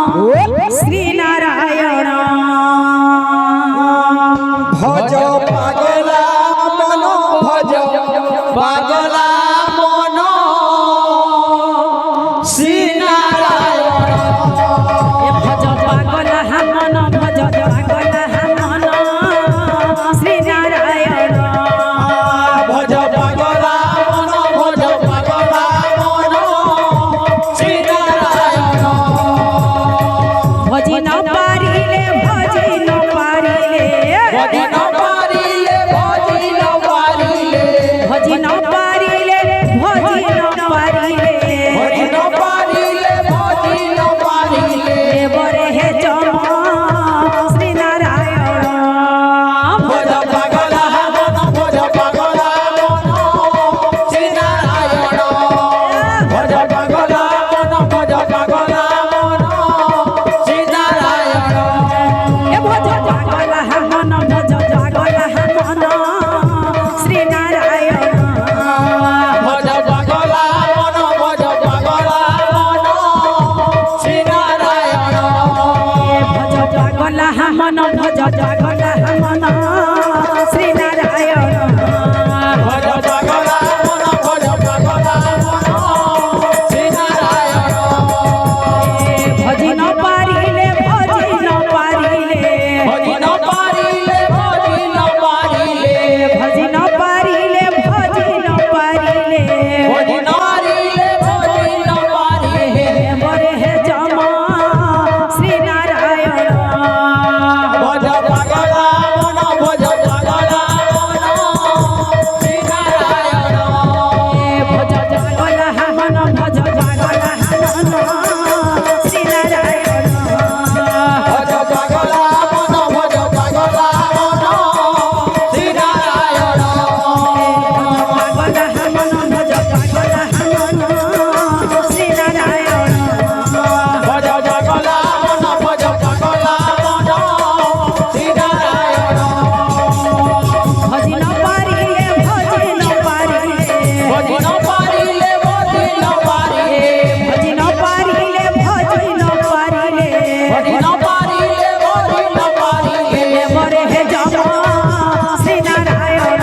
শ্রী নারায়ণ ভজ পাগলা মন ভজ পাগলা মন শ্রী নারায়ণ ভজ পাগলা মন ভজ পাগলা মন শ্রী নারায়ণ ভজ পাগলা মন ভজ পাগলা মন শ্রী নারায়ণ ভজি ন পারিলে ভজি ন পারিলে ভজি ন পারিলে ভজি ন পারিলে ভজি ন পারিলে ভজি ন পারিলে ভজি ন পারিলে ভজি ন পারিলে বরে হে চম শ্রী নারায়ণ ভজ পাগলা মন ভজ পাগলা মন শ্রী নারায়ণ ভজ পাগলা মন ভজ পাগলা মন শ্রী নারায়ণ ভজ পাগলা মন ভজ পাগলা মন শ্রী নারায়ণ ভজ পাগলা মন ভজ পাগলা মন শ্রী নারায়ণ ভজ পাগলা মন ভজ পাগলা মন শ্রী নারায়ণ ভজ পাগলা মন ভজ পাগলা মন শ্রী নারায়ণ ভজি ন পারিলে ভজি ন পারিলে ভজি ন পারিলে ভজি ন পারিলে ভজি ন পারিলে ভজি ন পারিলে ভজি ন পারিলে ভজি ন পারিলে বরে হে চম শ্রী নারায়ণ ভজ পাগলা মন ভজ পাগলা মন শ্রী নারায়ণ ভজ পাগলা মন ভজ পাগলা মন শ্রী নারায়ণ ভজ পাগলা মন ভজ পাগলা মন শ্রী নারায়ণ পাগলা মন ভজ পাগলা মন শ্রী নারায়ণ ভজ পাগলা মন ভজ পাগলা মন শ্রী নারায়ণ ভজি ন পারিলে ভজি ন পারিলে ভজি ন পারিলে ভজি ন পারিলে ভজি ন পারিলে ভজি ন পারিলে ভজি ন পারিলে ভজি ন পারিলে বরে হে জম শ্রী নারায়ণ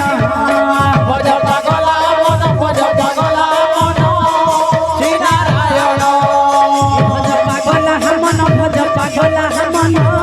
ভজ পাগলা মন ভজ পাগলা মন শ্রী নারায়ণ ভজ পাগলা মন ভজ পাগলা মন